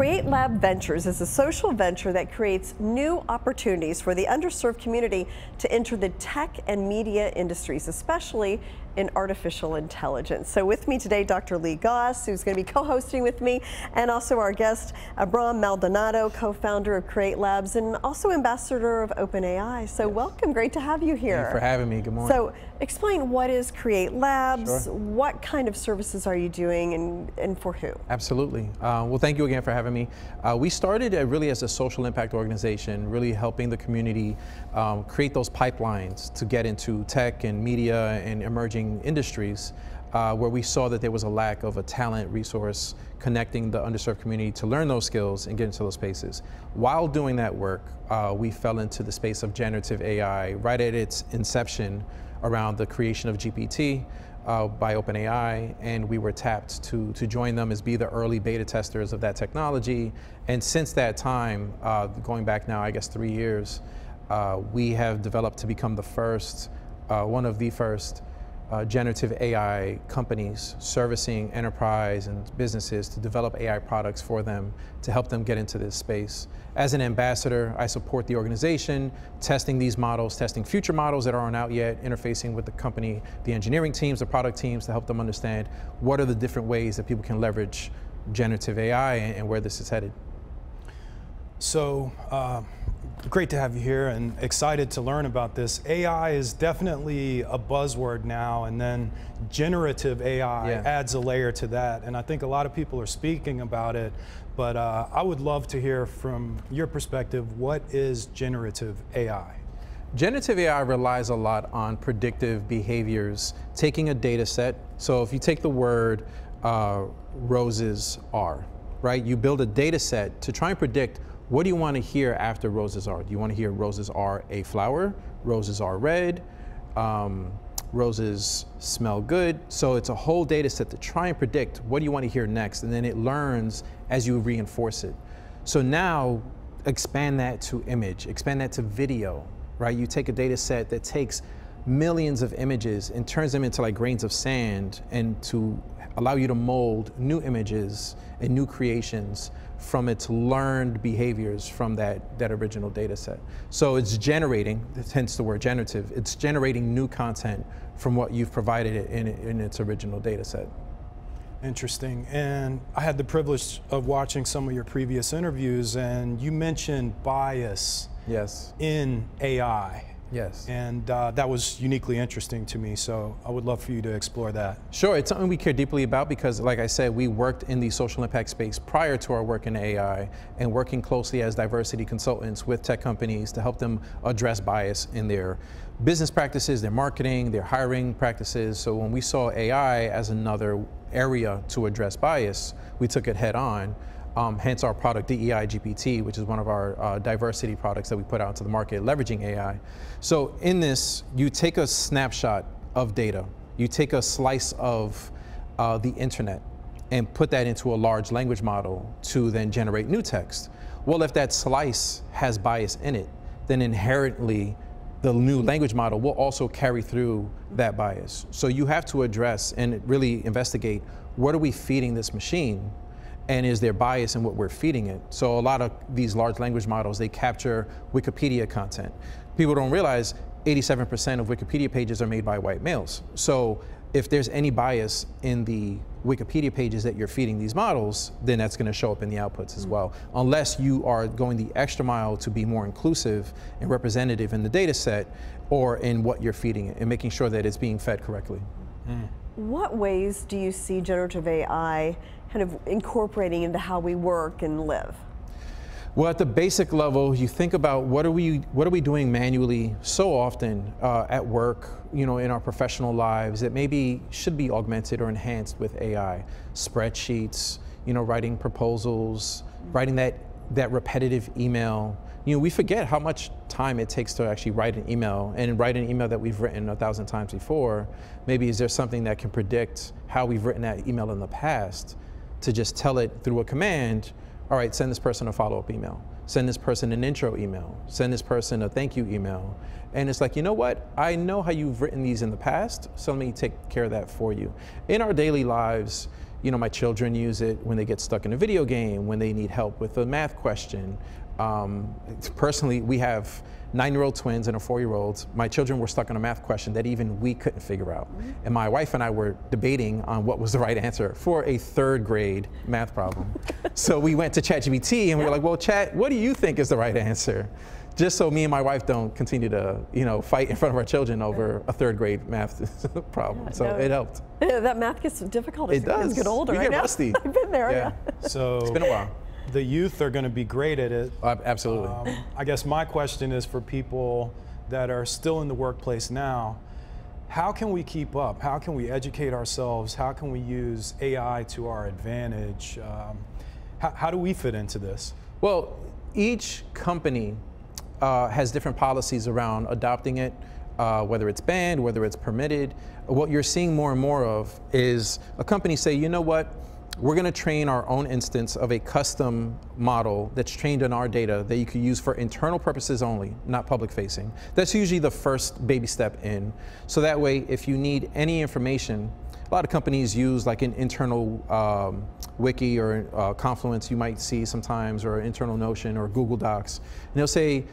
Create Lab Ventures is a social venture that creates new opportunities for the underserved community to enter the tech and media industries, especially in artificial intelligence. So with me today, Dr. Lee Goss, who's going to be co-hosting with me, and also our guest, Abram Maldonado, co-founder of Create Labs and also ambassador of OpenAI. So welcome, great to have you here. Thank you for having me, good morning. So explain, what is Create Labs? Sure. What kind of services are you doing and for who? Absolutely. Well, thank you again for having me. We started really as a social impact organization, really helping the community create those pipelines to get into tech and media and emerging industries where we saw that there was a lack of a talent resource connecting the underserved community to learn those skills and get into those spaces. While doing that work, we fell into the space of generative AI right at its inception around the creation of GPT by OpenAI, and we were tapped to join them as be the early beta testers of that technology. And since that time, going back now, I guess 3 years, we have developed to become the first, one of the first generative AI companies servicing enterprise and businesses to develop AI products for them to help them get into this space. As an ambassador, I support the organization, testing these models, testing future models that aren't out yet, interfacing with the company, the engineering teams, the product teams to help them understand what are the different ways that people can leverage generative AI and where this is headed. So, great to have you here and excited to learn about this. AI is definitely a buzzword now, and then generative AI adds a layer to that. And I think a lot of people are speaking about it, but I would love to hear from your perspective, what is generative AI? Generative AI relies a lot on predictive behaviors, taking a data set. So if you take the word roses are, right? You build a data set to try and predict, what do you want to hear after roses are? Do you want to hear roses are a flower? Roses are red? Roses smell good? So it's a whole data set to try and predict what do you want to hear next, and then it learns as you reinforce it. So now expand that to image, expand that to video, right? You take a data set that takes millions of images and turns them into like grains of sand, and to allow you to mold new images and new creations from its learned behaviors from that original data set. So it's generating, hence the word generative, it's generating new content from what you've provided it in its original data set. Interesting. And I had the privilege of watching some of your previous interviews, and you mentioned bias in AI. Yes. And that was uniquely interesting to me, so I would love for you to explore that. Sure, it's something we care deeply about because, like I said, we worked in the social impact space prior to our work in AI, and working closely as diversity consultants with tech companies to help them address bias in their business practices, their marketing, their hiring practices. So when we saw AI as another area to address bias, we took it head on. Hence our product DEI GPT, which is one of our diversity products that we put out into the market leveraging AI. So in this, you take a snapshot of data, you take a slice of the internet and put that into a large language model to then generate new text. Well, if that slice has bias in it, then inherently the new language model will also carry through that bias. So you have to address and really investigate, what are we feeding this machine? And is there bias in what we're feeding it? So a lot of these large language models, they capture Wikipedia content. People don't realize 87% of Wikipedia pages are made by white males. So if there's any bias in the Wikipedia pages that you're feeding these models, then that's going to show up in the outputs as well, unless you are going the extra mile to be more inclusive and representative in the data set or in what you're feeding it and making sure that it's being fed correctly. What ways do you see generative AI kind of incorporating into how we work and live? Well, at the basic level, you think about what are we doing manually so often at work, in our professional lives that maybe should be augmented or enhanced with AI. Spreadsheets, writing proposals, writing that repetitive email. We forget how much time it takes to actually write an email, and write an email that we've written 1,000 times before. Maybe is there something that can predict how we've written that email in the past to just tell it through a command, all right, send this person a follow-up email, send this person an intro email, send this person a thank you email. And it's like, you know what? I know how you've written these in the past, so let me take care of that for you. In our daily lives, my children use it when they get stuck in a video game, when they need help with a math question. Personally, we have 9-year-old twins and a 4-year-old. My children were stuck on a math question that even we couldn't figure out. And my wife and I were debating on what was the right answer for a 3rd grade math problem. So we went to ChatGPT and we were like, well, Chat, what do you think is the right answer? Just so me and my wife don't continue to, fight in front of our children over a 3rd grade math problem. Yeah, so no, it helped. Yeah, that math gets difficult as It does. kids get older. We get I know. rusty. I've been there. Yeah. So it's been a while. The youth are going to be great at it. Absolutely. I guess my question is for people that are still in the workplace now, how can we keep up? How can we educate ourselves? How can we use AI to our advantage? How do we fit into this? Well, each company has different policies around adopting it, whether it's banned, whether it's permitted. What you're seeing more and more of is a company say, you know what? We're going to train our own instance of a custom model that's trained on our data that you could use for internal purposes only, not public facing. That's usually the first baby step in. So that way, if you need any information, a lot of companies use like an internal wiki or Confluence you might see sometimes, or internal Notion or Google Docs. And they'll say,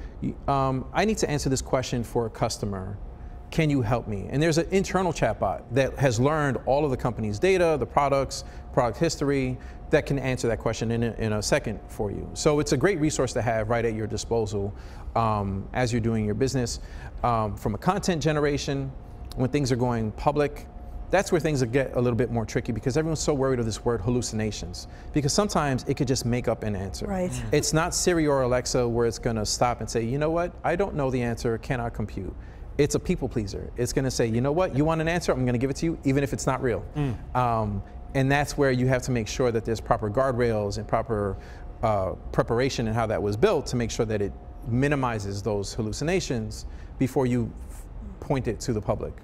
I need to answer this question for a customer. Can you help me? And there's an internal chatbot that has learned all of the company's data, the products, product history, that can answer that question in a second for you. So it's a great resource to have right at your disposal as you're doing your business. From a content generation, when things are going public, that's where things get a little bit more tricky because everyone's so worried of this word hallucinations. Because sometimes it could just make up an answer. Right. It's not Siri or Alexa where it's gonna stop and say, you know what, I don't know the answer, cannot compute. It's a people pleaser. It's gonna say, you know what, you want an answer, I'm gonna give it to you, even if it's not real. And that's where you have to make sure that there's proper guardrails and proper preparation in how that was built to make sure that it minimizes those hallucinations before you point it to the public.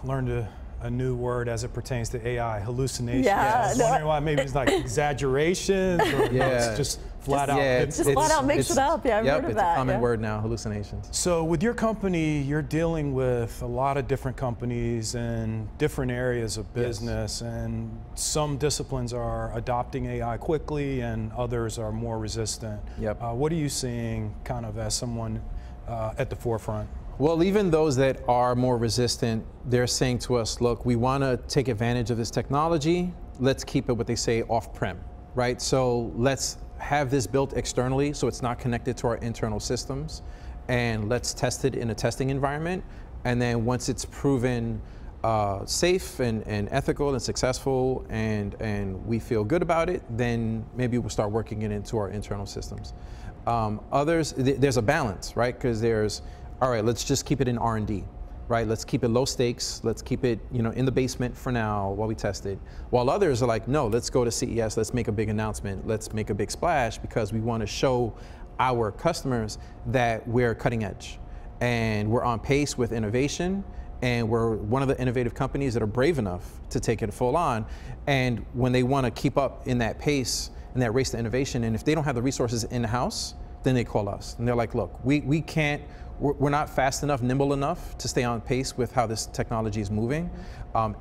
Learned a new word as it pertains to AI, hallucination. Yeah, I was wondering why maybe it's like exaggerations or no, it's just flat out. Just flat out makes it up. Yeah, I've heard of it's that. a common word now, hallucinations. So with your company, you're dealing with a lot of different companies and different areas of business, and some disciplines are adopting AI quickly and others are more resistant. Yep. What are you seeing kind of as someone at the forefront? Well, even those that are more resistant, they're saying to us, look, we want to take advantage of this technology. Let's keep it what they say off-prem, right? So let's have this built externally so it's not connected to our internal systems, and let's test it in a testing environment. And then once it's proven safe and ethical and successful and we feel good about it, then maybe we'll start working it into our internal systems. Others, there's a balance, right? Because there's, all right, let's just keep it in R&D, right? Let's keep it low stakes. Let's keep it, in the basement for now while we test it. While others are like, no, let's go to CES. Let's make a big announcement. Let's make a big splash because we want to show our customers that we're cutting edge and we're on pace with innovation. And we're one of the innovative companies that are brave enough to take it full on. And when they want to keep up in that pace, in that race to innovation, and if they don't have the resources in-house, then they call us. And they're like, look, we can't, we're not fast enough, nimble enough to stay on pace with how this technology is moving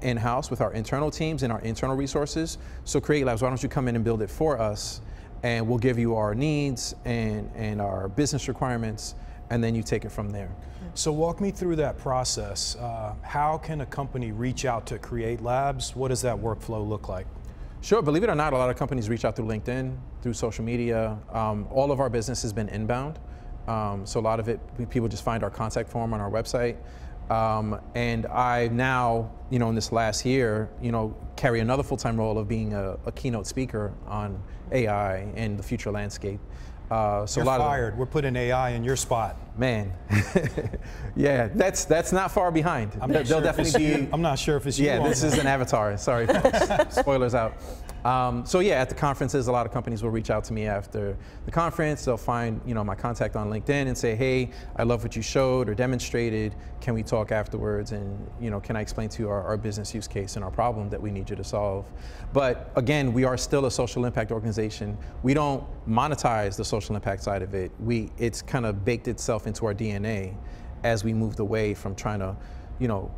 in-house with our internal teams and our internal resources. So Create Labs, why don't you come in and build it for us, and we'll give you our needs and our business requirements, and then you take it from there. So walk me through that process. How can a company reach out to Create Labs? What does that workflow look like? Sure, believe it or not, a lot of companies reach out through LinkedIn, through social media. All of our business has been inbound. So a lot of it, people just find our contact form on our website. And I now, in this last year, carry another full-time role of being a keynote speaker on AI and the future landscape. So You're fired. We're putting AI in your spot. Man, yeah, that's not far behind. They'll definitely be. I'm not sure if it's you. Yeah, this is an avatar. Sorry, folks. Spoilers out. So yeah, at the conferences, a lot of companies will reach out to me after the conference. They'll find my contact on LinkedIn and say, hey, I love what you showed or demonstrated. Can we talk afterwards? And can I explain to you our business use case and our problem that we need you to solve? But again, we are still a social impact organization. We don't monetize the social impact side of it. It's kind of baked itself into our DNA as we moved away from trying to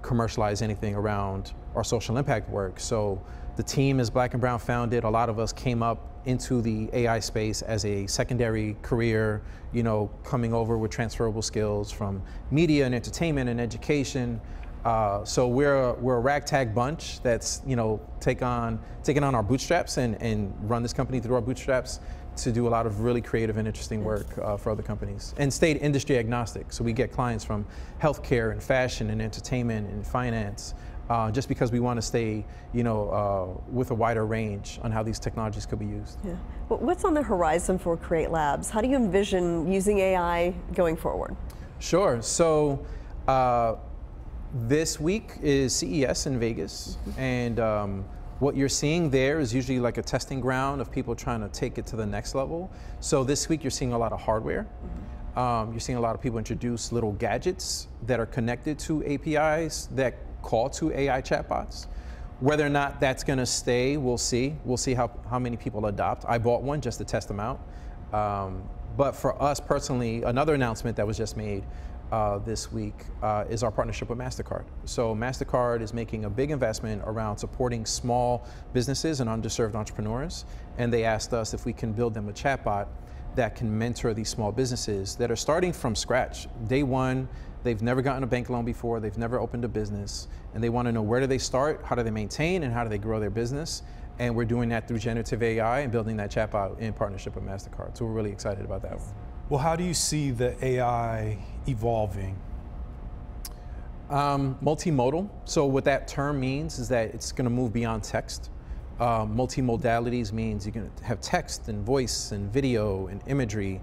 commercialize anything around our social impact work. So The team is Black and Brown founded. A lot of us came up into the AI space as a secondary career, coming over with transferable skills from media and entertainment and education. So we're a ragtag bunch that's taking on our bootstraps and run this company through our bootstraps to do a lot of really creative and interesting work for other companies, and stayed industry agnostic. So we get clients from healthcare and fashion and entertainment and finance, just because we want to stay with a wider range on how these technologies could be used. Yeah. Well, what's on the horizon for Create Labs? How do you envision using AI going forward? Sure. So this week is CES in Vegas, and what you're seeing there is usually like a testing ground of people trying to take it to the next level. So this week you're seeing a lot of hardware. You're seeing a lot of people introduce little gadgets that are connected to APIs that call to AI chatbots. Whether or not that's going to stay, we'll see. We'll see how many people adopt. I bought one just to test them out. But for us personally, another announcement that was just made this week is our partnership with MasterCard. So MasterCard is making a big investment around supporting small businesses and underserved entrepreneurs. And they asked us if we can build them a chatbot that can mentor these small businesses that are starting from scratch. Day one, they've never gotten a bank loan before, they've never opened a business, and they want to know where do they start, how do they maintain, and how do they grow their business. And we're doing that through generative AI and building that chatbot in partnership with MasterCard. So we're really excited about that one. Well, how do you see the AI evolving? Multimodal. So what that term means is that it's going to move beyond text. Multimodalities means you're going to have text and voice and video and imagery.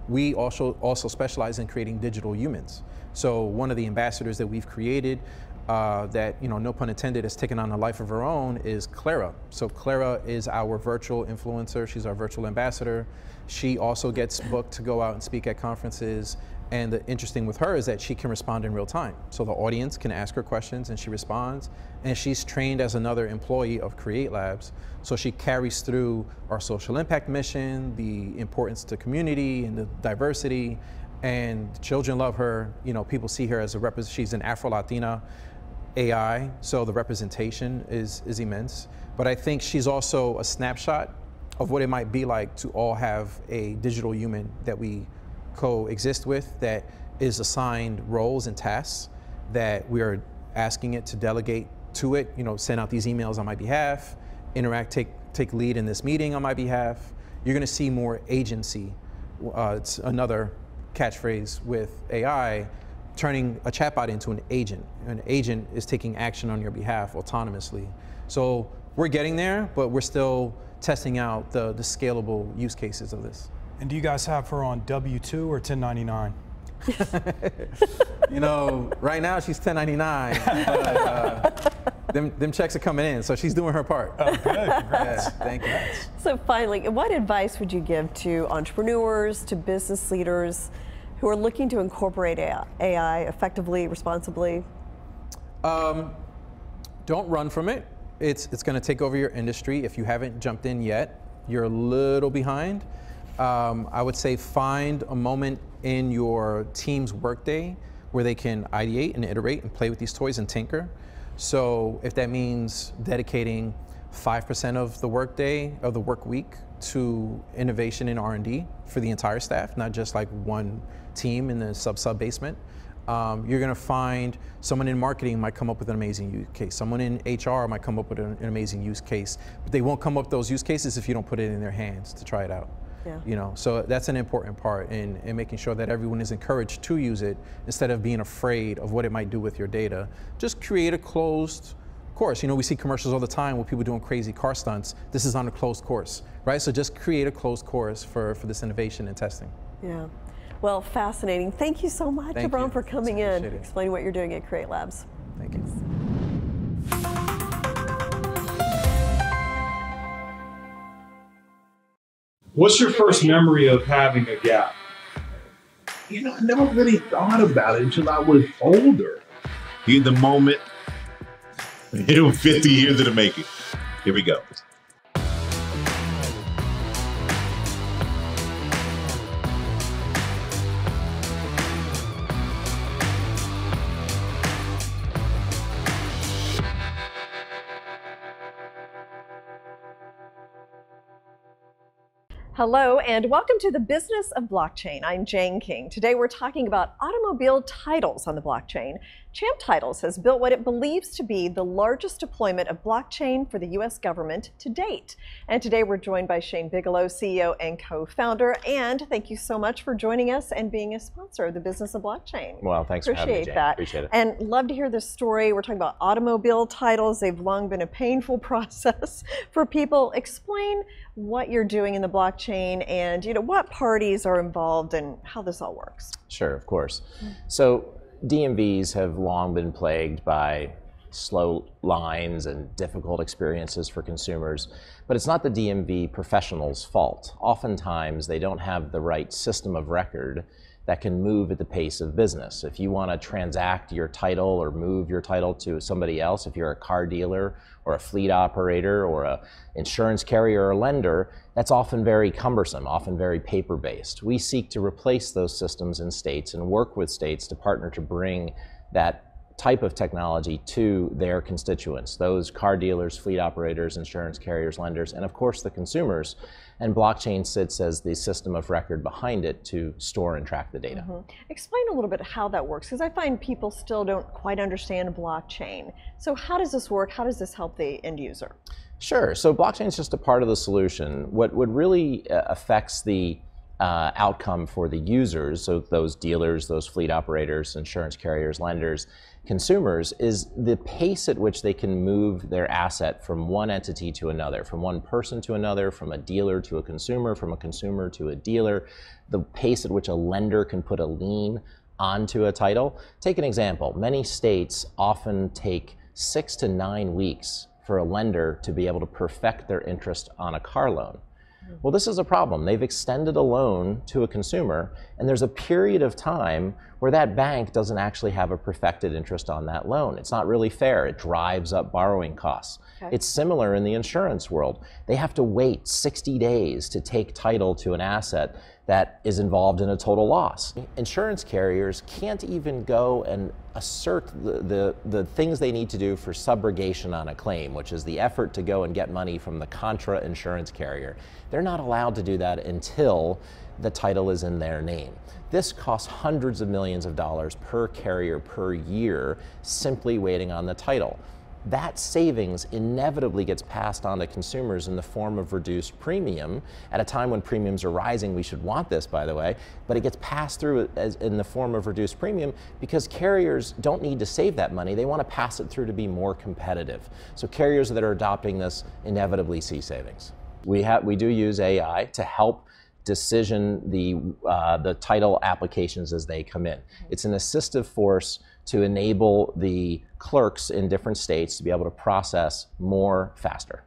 We also specialize in creating digital humans. So one of the ambassadors that we've created that, no pun intended, has taken on a life of her own is Clara. So Clara is our virtual influencer. She's our virtual ambassador. She also gets booked to go out and speak at conferences. And the interesting with her is that she can respond in real time. So the audience can ask her questions and she responds. And she's trained as another employee of Create Labs. So she carries through our social impact mission, the importance to community and the diversity. And children love her. People see her as she's an Afro-Latina AI, so the representation is immense. But I think she's also a snapshot of what it might be like to all have a digital human that we coexist with, that is assigned roles and tasks that we are asking it to delegate to it, send out these emails on my behalf, interact, take lead in this meeting on my behalf. You're gonna see more agency. It's another catchphrase with AI, turning a chatbot into an agent. An agent is taking action on your behalf autonomously. So we're getting there, but we're still testing out the scalable use cases of this. And do you guys have her on W-2 or 1099? Right now she's 1099, but them checks are coming in, so she's doing her part. Oh, good, congrats. Yeah, thank you. So finally, what advice would you give to entrepreneurs, to business leaders who are looking to incorporate AI effectively, responsibly? Don't run from it. It's going to take over your industry. If you haven't jumped in yet, you're a little behind. I would say find a moment in your team's workday where they can ideate and iterate and play with these toys and tinker. So if that means dedicating 5% of the workday, of the work week, to innovation in R&D for the entire staff, not just like one team in the sub basement. You're going to find someone in marketing might come up with an amazing use case. Someone in HR might come up with an amazing use case, but they won't come up with those use cases if you don't put it in their hands to try it out. Yeah. So that's an important part in making sure that everyone is encouraged to use it instead of being afraid of what it might do with your data. Just create a closed course. We see commercials all the time with people doing crazy car stunts. This is on a closed course, right? So just create a closed course for this innovation and testing. Yeah. Well, fascinating. Thank you so much, Abram, for coming in, explaining what you're doing at Create Labs. Thank you. What's your first memory of having a gap? I never really thought about it until I was older. In the moment, 50 years to make it. Here we go. Hello and welcome to the Business of Blockchain. I'm Jane King. Today we're talking about automobile titles on the blockchain. Champ Titles has built what it believes to be the largest deployment of blockchain for the U.S. government to date. And today we're joined by Shane Bigelow, CEO and co-founder. And thank you so much for joining us and being a sponsor of the Business of Blockchain. Well, thanks for having me, Jane. Appreciate it. And love to hear this story. We're talking about automobile titles. They've long been a painful process for people. Explain what you're doing in the blockchain and what parties are involved and how this all works. Sure, of course. So DMVs have long been plagued by slow lines and difficult experiences for consumers, but it's not the DMV professionals' fault. Oftentimes they don't have the right system of record that can move at the pace of business. If you want to transact your title or move your title to somebody else, if you're a car dealer or a fleet operator or an insurance carrier or lender, that's often very cumbersome, often very paper-based. We seek to replace those systems in states and work with states to partner to bring that type of technology to their constituents, those car dealers, fleet operators, insurance carriers, lenders, and of course the consumers. And blockchain sits as the system of record behind it to store and track the data. Explain a little bit how that works, because I find people still don't quite understand blockchain. So how does this work? How does this help the end user? Sure, so blockchain is just a part of the solution. What really affects the outcome for the users, so those dealers, those fleet operators, insurance carriers, lenders, consumers, is the pace at which they can move their asset from one entity to another, from one person to another, from a dealer to a consumer, from a consumer to a dealer, the pace at which a lender can put a lien onto a title. Take an example. Many states often take 6 to 9 weeks for a lender to be able to perfect their interest on a car loan. Well, this is a problem. They've extended a loan to a consumer, and there's a period of time where that bank doesn't actually have a perfected interest on that loan. It's not really fair. It drives up borrowing costs. Okay. It's similar in the insurance world. They have to wait 60 days to take title to an asset that is involved in a total loss. Insurance carriers can't even go and assert the things they need to do for subrogation on a claim, which is the effort to go and get money from the contra insurance carrier. They're not allowed to do that until the title is in their name. This costs hundreds of millions of dollars per carrier per year simply waiting on the title. That savings inevitably gets passed on to consumers in the form of reduced premium. At a time when premiums are rising, we should want this, by the way, but it gets passed through in the form of reduced premium because carriers don't need to save that money. They want to pass it through to be more competitive. So carriers that are adopting this inevitably see savings. We do use AI to help decision the title applications as they come in. It's an assistive force to enable the clerks in different states to be able to process more faster.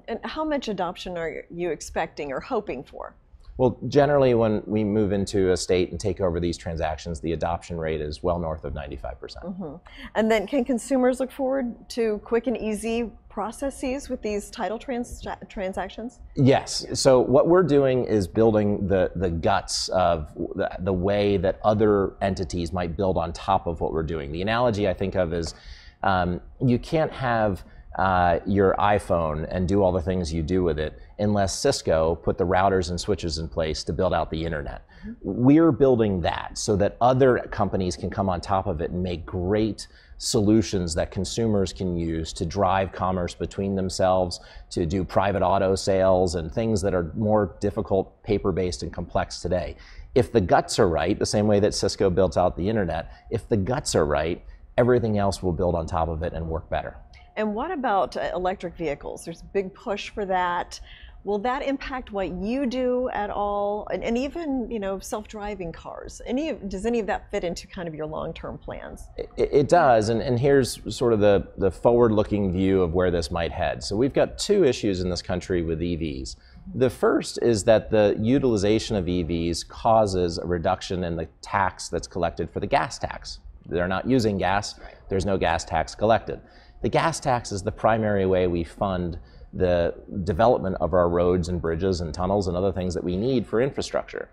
And how much adoption are you expecting or hoping for? Well, generally when we move into a state and take over these transactions, the adoption rate is well north of 95%. And then can consumers look forward to quick and easy processes with these title transactions? Yes. So what we're doing is building the guts of the way that other entities might build on top of what we're doing. The analogy I think of is you can't have your iPhone and do all the things you do with it unless Cisco put the routers and switches in place to build out the internet. We're building that so that other companies can come on top of it and make great solutions that consumers can use to drive commerce between themselves, to do private auto sales and things that are more difficult, paper-based and complex today. If the guts are right, the same way that Cisco built out the internet, if the guts are right, everything else will build on top of it and work better. And what about electric vehicles? There's a big push for that. Will that impact what you do at all? And even, self-driving cars? Does any of that fit into kind of your long-term plans? It does, and here's sort of the forward-looking view of where this might head. So we've got two issues in this country with EVs. The first is that the utilization of EVs causes a reduction in the tax that's collected for the gas tax. They're not using gas, there's no gas tax collected. The gas tax is the primary way we fund the development of our roads and bridges and tunnels and other things that we need for infrastructure.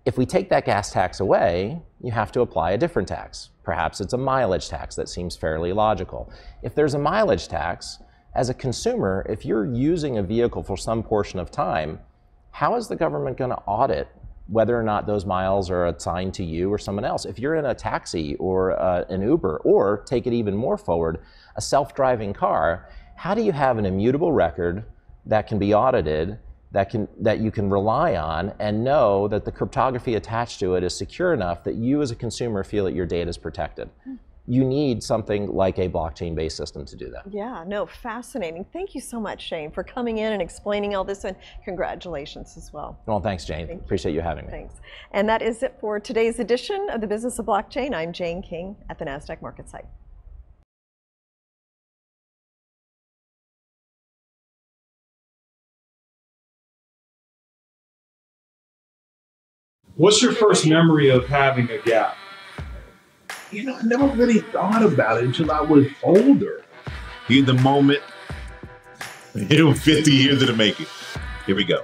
If we take that gas tax away, you have to apply a different tax. Perhaps it's a mileage tax. That seems fairly logical. If there's a mileage tax, as a consumer, if you're using a vehicle for some portion of time, how is the government going to audit whether or not those miles are assigned to you or someone else? If you're in a taxi or an Uber, or take it even more forward, a self-driving car, how do you have an immutable record that can be audited, that you can rely on and know that the cryptography attached to it is secure enough that you as a consumer feel that your data is protected? You need something like a blockchain-based system to do that. Yeah, no, fascinating. Thank you so much, Shane, for coming in and explaining all this, and congratulations as well. Well, thanks, Jane. Appreciate you having me. Thanks. And that is it for today's edition of the Business of Blockchain. I'm Jane King at the NASDAQ Market Site. What's your first memory of having a gap? I never really thought about it until I was older. In the moment, 50 years in the making. Here we go.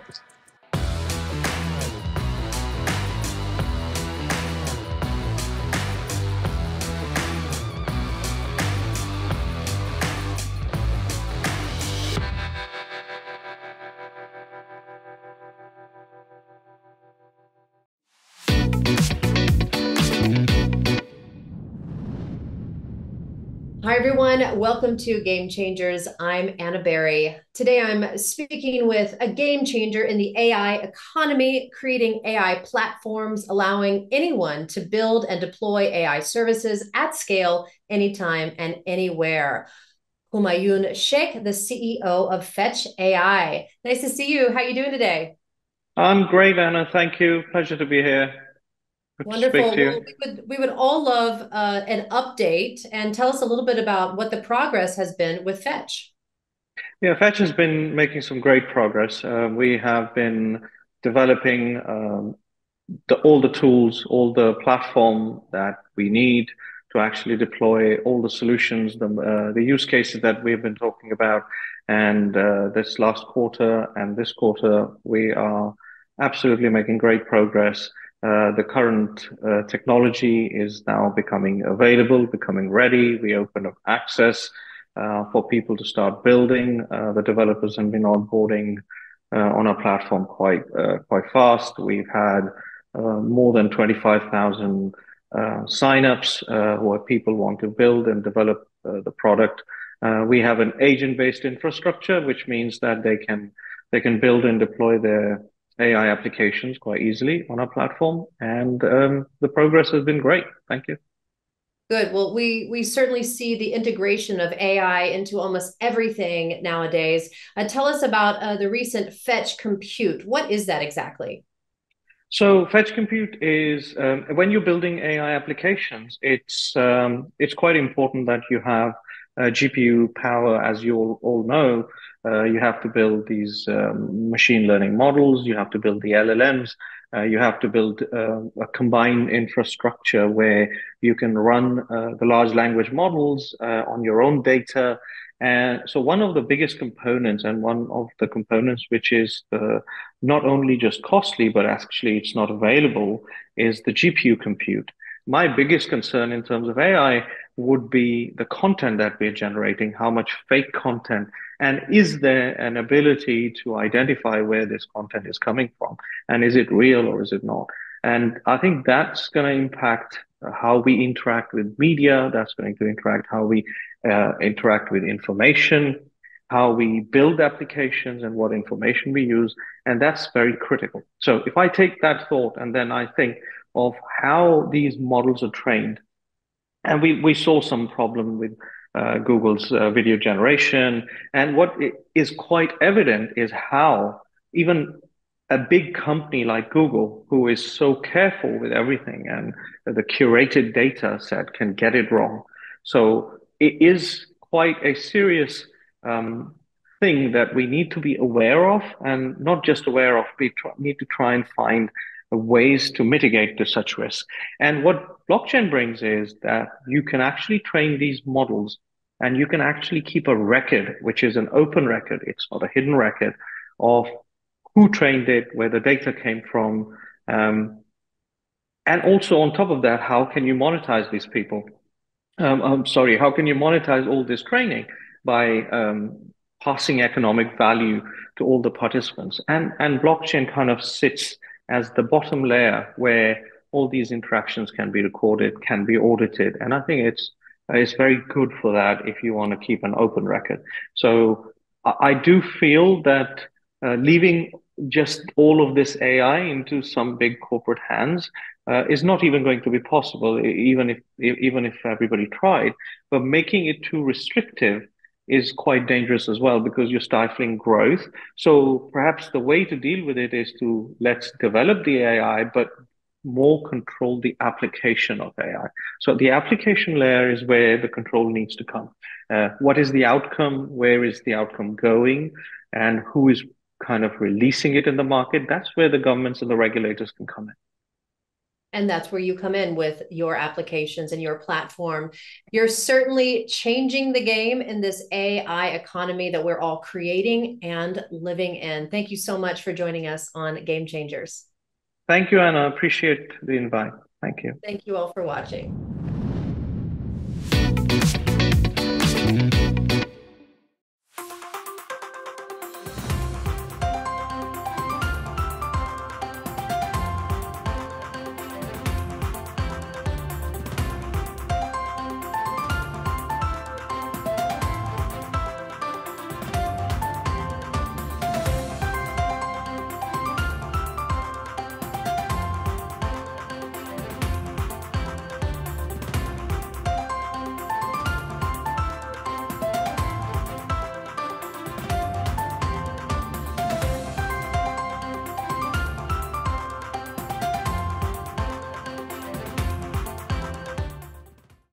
Hi, everyone. Welcome to Game Changers. I'm Anna Berry. Today, I'm speaking with a game changer in the AI economy, creating AI platforms, allowing anyone to build and deploy AI services at scale, anytime and anywhere. Humayun Sheikh, the CEO of Fetch AI. Nice to see you. How are you doing today? I'm great, Anna. Thank you. Pleasure to be here. Good Wonderful. to speak to you. Well, we would all love an update, and tell us a little bit about what the progress has been with Fetch. Yeah, Fetch has been making some great progress. We have been developing all the tools, all the platform that we need to actually deploy all the solutions, the use cases that we've been talking about. And this last quarter and this quarter, we are absolutely making great progress. The current technology is now becoming available, becoming ready. We open up access for people to start building. The developers have been onboarding on our platform quite fast. We've had more than 25,000 signups where people want to build and develop the product. We have an agent-based infrastructure, which means that they can build and deploy their AI applications quite easily on our platform, and the progress has been great. Thank you. Good. Well, we certainly see the integration of AI into almost everything nowadays. Tell us about the recent Fetch Compute. What is that exactly? So Fetch Compute is when you're building AI applications, it's quite important that you have GPU power, as you all know. You have to build these machine learning models. You have to build the LLMs. You have to build a combined infrastructure where you can run the large language models on your own data. And so one of the biggest components, and one of the components which is not only just costly, but actually it's not available, is the GPU compute. My biggest concern in terms of AI would be the content that we're generating, how much fake content, and is there an ability to identify where this content is coming from? And is it real or is it not? And I think that's going to impact how we interact with media. That's going to interact how we interact with information, how we build applications, and what information we use. And that's very critical. So if I take that thought and then I think of how these models are trained, and we saw some problem with Google's video generation. And what is quite evident is how even a big company like Google, who is so careful with everything and the curated data set, can get it wrong. So it is quite a serious thing that we need to be aware of, and not just aware of, we need to try and find ways to mitigate to such risk. And what blockchain brings is that you can actually train these models, and you can actually keep a record, which is an open record. It's not a hidden record of who trained it, where the data came from. And also on top of that, how can you monetize these people? How can you monetize all this training by passing economic value to all the participants. And blockchain kind of sits as the bottom layer where all these interactions can be recorded, can be audited. And I think it's very good for that if you want to keep an open record. So I do feel that leaving just all of this AI into some big corporate hands is not even going to be possible, even if everybody tried. But making it too restrictive is quite dangerous as well because you're stifling growth. So perhaps the way to deal with it is to let's develop the AI, but more control the application of AI. So the application layer is where the control needs to come. What is the outcome? Where is the outcome going? And who is kind of releasing it in the market? That's where the governments and the regulators can come in. And that's where you come in with your applications and your platform. You're certainly changing the game in this AI economy that we're all creating and living in. Thank you so much for joining us on Game Changers. Thank you, Anna. Appreciate the invite. Thank you. Thank you all for watching.